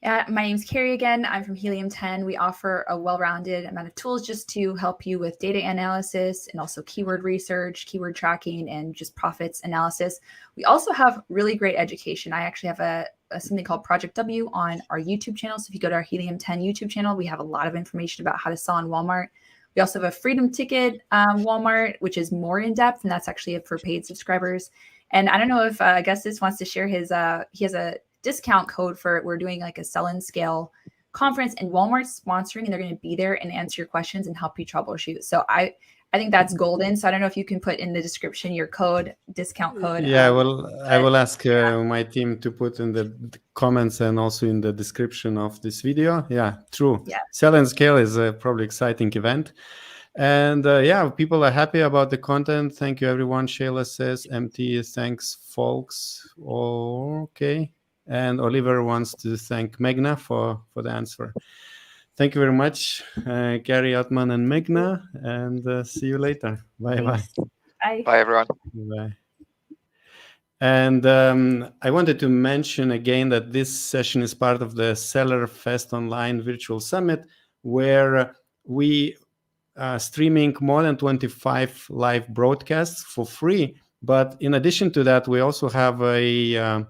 Yeah, my name's Carrie again. I'm from Helium 10. We offer a well-rounded amount of tools just to help you with data analysis and also keyword research, keyword tracking, and just profits analysis. We also have really great education. I actually have something called Project W on our YouTube channel. So if you go to our Helium 10 YouTube channel, we have a lot of information about how to sell on Walmart. We also have a Freedom Ticket Walmart, which is more in depth, and that's actually for paid subscribers. And I don't know if Augustus wants to share his, he has a discount code for, we're doing like a Sell and Scale conference, and Walmart's sponsoring, and they're going to be there and answer your questions and help you troubleshoot. So I think that's golden. So I don't know if you can put in the description your code, discount code. Yeah, I will ask my team to put in the comments and also in the description of this video. Yeah, true. Yeah. Sell and Scale is a probably exciting event. And yeah, people are happy about the content. Thank you, everyone. Shayla says, MT, thanks, folks. Okay. And Oliver wants to thank Meghna for the answer. Thank you very much, Gary, Othman, and Meghna, and see you later. Bye-bye. Bye. Bye, everyone. Bye. And I wanted to mention again that this session is part of the Seller Fest Online Virtual Summit, where we are streaming more than 25 live broadcasts for free. But in addition to that, we also have a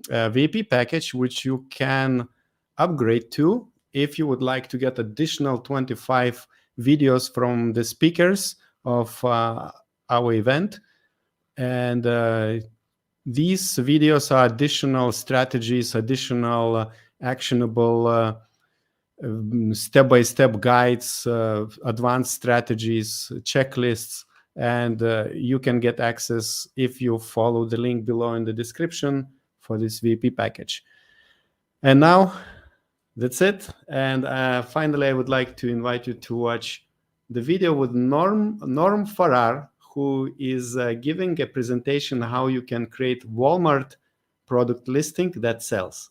VIP package, which you can upgrade to if you would like to get additional 25 videos from the speakers of our event. And these videos are additional strategies, additional actionable step-by-step guides, advanced strategies, checklists, and you can get access if you follow the link below in the description for this VIP package. And now that's it. And finally, I would like to invite you to watch the video with Norm Farrar, who is giving a presentation how you can create Walmart product listing that sells.